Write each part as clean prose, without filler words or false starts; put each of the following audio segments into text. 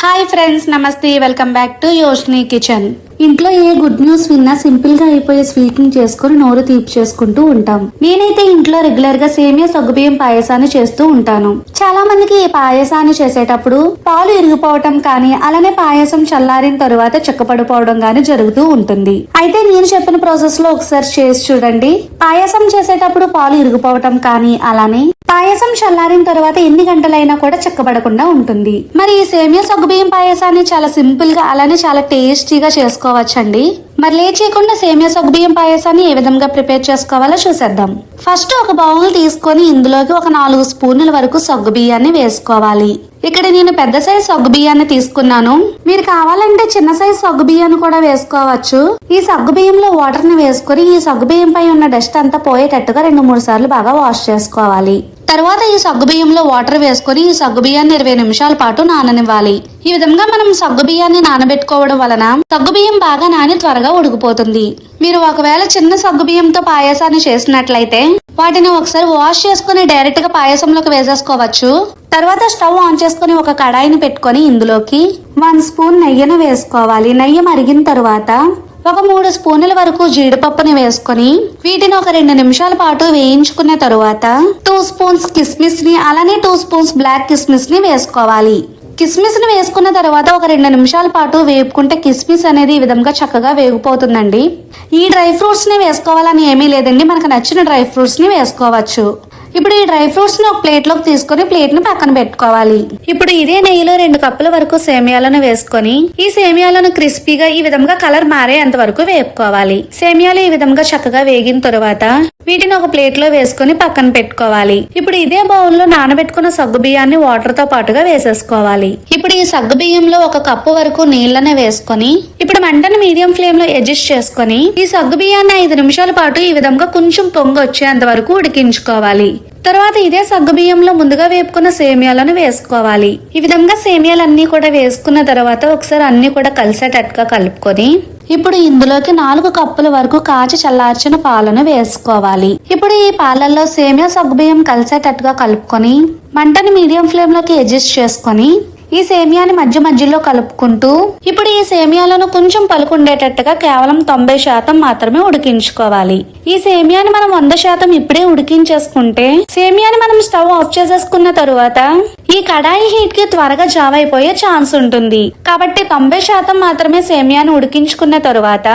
Hi friends, నమస్తే. Welcome back to Yoshni kitchen. ఇంట్లో a good news విన్నా సింపుల్ గా అయిపోయే స్వీట్ ని చేసుకుని నోరు తీపి చేసుకుంటూ ఉంటాం. నేనైతే ఇంట్లో రెగ్యులర్ గా సేమియా సగ్గుబియ్యం పాయసాన్ని చేస్తూ ఉంటాను. చాలా మందికి ఈ పాయసాన్ని చేసేటప్పుడు పాలు ఇరిగిపోవటం కానీ, అలానే పాయసం చల్లారిన తరువాత చిక్కపడిపోవడం కానీ జరుగుతూ ఉంటుంది. అయితే నేను చెప్పిన ప్రాసెస్ లో ఒకసారి చేసి చూడండి. పాయసం చేసేటప్పుడు పాలు ఇరిగిపోవటం కానీ, అలానే పాయసం చల్లారిన తర్వాత ఎన్ని గంటలైనా కూడా చిక్కబడకుండా ఉంటుంది. మరి ఈ సేమియా సగ్గుబియ్యం పాయసాన్ని చాలా సింపుల్ గా అలానే చాలా టేస్టీగా చేసుకోవచ్చండి. మరి లేట్ చేయకుండా సేమియా సగ్గుబియ్యం పాయసాన్ని ఏ విధంగా ప్రిపేర్ చేసుకోవాలో చూసేద్దాం. ఫస్ట్ ఒక బౌల్ తీసుకొని ఇందులోకి ఒక 4 స్పూన్ల వరకు సగ్గుబియ్యాన్ని వేసుకోవాలి. ఇక్కడ నేను పెద్ద సైజ్ సగ్గుబియ్యాన్ని తీసుకున్నాను. మీరు కావాలంటే చిన్న సైజ్ సగ్గుబియ్యాన్ని కూడా వేసుకోవచ్చు. ఈ సగ్గుబియ్యంలో వాటర్ ని వేసుకొని ఈ సగ్గుబియ్యం పై ఉన్న డస్ట్ అంతా పోయేటట్టుగా 2-3 సార్లు బాగా వాష్ చేసుకోవాలి. తర్వాత ఈ సగ్గుబియ్యంలో వాటర్ వేసుకొని ఈ సగ్గుబియ్యాన్ని 20 నిమిషాల పాటు నాననివ్వాలి. ఈ విధంగా మనం సగ్గుబియ్యాన్ని నానబెట్టుకోవడం వలన సగ్గుబియ్యం బాగా నాని త్వరగా ఉడికిపోతుంది. మీరు ఒకవేళ చిన్న సగ్గుబియ్యంతో పాయసాన్ని చేసినట్లయితే వాటిని ఒకసారి వాష్ చేసుకుని డైరెక్ట్ గా పాయసంలోకి వేసేసుకోవచ్చు. తర్వాత స్టవ్ ఆన్ చేసుకుని ఒక కడాయిని పెట్టుకొని ఇందులోకి 1 స్పూన్ నెయ్యిని వేసుకోవాలి. నెయ్యి మరిగిన తర్వాత ఒక 3 స్పూన్ల వరకు జీడిపప్పుని వేసుకొని వీటిని ఒక 2 నిమిషాల పాటు వేయించుకున్న తరువాత 2 స్పూన్స్ కిస్మిస్ ని అలానే 2 స్పూన్స్ బ్లాక్ కిస్మిస్ ని వేసుకోవాలి. కిస్మిస్ ని వేసుకున్న తర్వాత ఒక 2 నిమిషాల పాటు వేపుకుంటే కిస్మిస్ అనేది ఈ విధంగా చక్కగా వేగిపోతుందండి. ఈ డ్రై ఫ్రూట్స్ ని వేసుకోవాలని ఏమీ లేదండి, మనకు నచ్చిన డ్రై ఫ్రూట్స్ ని వేసుకోవచ్చు. ఇప్పుడు ఈ డ్రై ఫ్రూట్స్ ని ఒక ప్లేట్ లోకి తీసుకుని ప్లేట్ ని పక్కన పెట్టుకోవాలి. ఇప్పుడు ఇదే నెయ్యిలో 2 కప్పుల వరకు సేమియాలను వేసుకొని ఈ సేమియాలను క్రిస్పీగా ఈ విధంగా కలర్ మారేంత వరకు వేపుకోవాలి. సేమియాలు ఈ విధంగా చక్కగా వేగిన తరువాత వీటిని ఒక ప్లేట్ లో వేసుకుని పక్కన పెట్టుకోవాలి. ఇప్పుడు ఇదే బౌల్ లో నానబెట్టుకున్న సగ్గుబియ్యాన్ని వాటర్ తో పాటుగా వేసేసుకోవాలి. ఇప్పుడు ఈ సగ్గుబియ్యంలో 1 కప్పు వరకు నీళ్లను వేసుకొని ఇప్పుడు మంటను మీడియం ఫ్లేమ్ లో అడ్జస్ట్ చేసుకొని ఈ సగ్గుబియ్యాన్ని 5 నిమిషాల పాటు ఈ విధంగా కొంచెం పొంగు వచ్చేంత వరకు ఉడికించుకోవాలి. తర్వాత ఇదే సగ్గుబియ్యంలో ముందుగా వేపుకున్న సేమియాలను వేసుకోవాలి. ఈ విధంగా సేమియాలన్నీ కూడా వేసుకున్న తర్వాత ఒకసారి అన్ని కూడా కలిసేటట్టుగా కలుపుకొని ఇప్పుడు ఇందులోకి 4 కప్పుల వరకు కాచి చల్లార్చిన పాలను వేసుకోవాలి. ఇప్పుడు ఈ పాలల్లో సేమియా సగ్గుబియ్యం కలిసేటట్టుగా కలుపుకొని మంటని మీడియం ఫ్లేమ్ లోకి అడ్జస్ట్ చేసుకొని ఈ సేమియాని మధ్య మధ్యలో కలుపుకుంటూ ఇప్పుడు ఈ సేమియాలను కొంచెం పలుకుండేటట్టుగా కేవలం 90% మాత్రమే ఉడికించుకోవాలి. ఈ సేమియాని మనం 100% ఇప్పుడే ఉడికించేసుకుంటే సేమియాని మనం స్టవ్ ఆఫ్ చేసేసుకున్న తరువాత ఈ కడాయి హీట్ కి త్వరగా జావ్ అయిపోయే ఛాన్స్ ఉంటుంది. కాబట్టి 90% మాత్రమే సేమియాని ఉడికించుకున్న తరువాత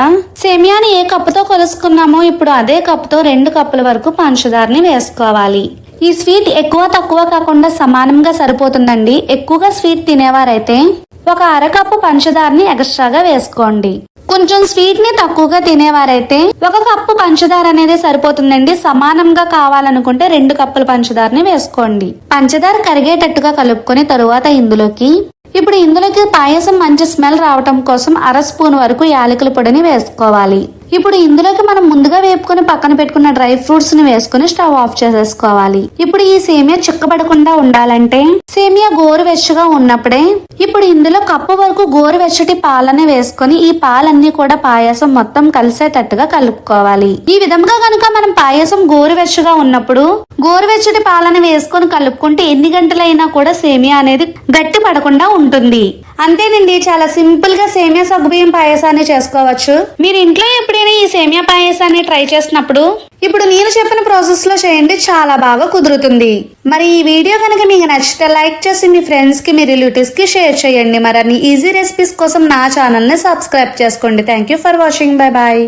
సేమియాని ఏ కప్పుతో కొలుసుకున్నామో ఇప్పుడు అదే కప్పుతో 2 కప్పుల వరకు పంచదారని వేసుకోవాలి. ఈ స్వీట్ ఎక్కువ తక్కువ కాకుండా సమానంగా సరిపోతుందండి. ఎక్కువగా స్వీట్ తినేవారైతే ఒక 1/2 కప్పు పంచదారని ఎక్స్ట్రాగా వేసుకోండి. కొంచెం స్వీట్ ని తక్కువగా తినేవారైతే 1 కప్పు పంచదార అనేది సరిపోతుందండి. సమానంగా కావాలనుకుంటే 2 కప్పుల పంచదారని వేసుకోండి. పంచదార కరిగేటట్టుగా కలుపుకొని తరువాత ఇందులోకి పాయసం మంచి స్మెల్ రావటం కోసం 1/2 స్పూన్ వరకు యాలకుల పొడిని వేసుకోవాలి. ఇప్పుడు ఇందులోకి మనం ముందుగా వేపుకొని పక్కన పెట్టుకున్న డ్రై ఫ్రూట్స్ ని వేసుకుని స్టవ్ ఆఫ్ చేసేసుకోవాలి. ఇప్పుడు ఈ సేమియా చిక్కబడకుండా ఉండాలంటే సేమియా గోరువెచ్చగా ఉన్నప్పుడే ఇప్పుడు ఇందులో కప్పు వరకు గోరువెచ్చటి పాలని వేసుకొని ఈ పాలన్నీ కూడా పాయసం మొత్తం కలిసేటట్టుగా కలుపుకోవాలి. ఈ విధంగా కనుక మనం పాయసం గోరువెచ్చగా ఉన్నప్పుడు గోరువెచ్చటి పాలని వేసుకొని కలుపుకుంటే ఎన్ని గంటలైనా కూడా సేమియా అనేది గట్టి పడకుండా ఉంటుంది. అంతేనండి, చాలా సింపుల్ గా సేమియా సగ్గుబియ్యం పాయసాన్ని చేసుకోవచ్చు. మీరు ఇంట్లో ఎప్పుడైనా ఈ సేమియా పాయసాన్ని ట్రై చేసినప్పుడు ఇప్పుడు నేను చెప్పిన ప్రాసెస్ లో చేయండి, చాలా బాగా కుదురుతుంది. మరి ఈ వీడియో కనుక మీకు నచ్చితే లైక్ చేసి మీ ఫ్రెండ్స్ కి, మీ రిలేటివ్స్ కి షేర్ చేయండి. మరిన్ని ఈజీ రెసిపీస్ కోసం నా ఛానల్ ని సబ్స్క్రైబ్ చేసుకోండి. Thank you for watching. Bye bye.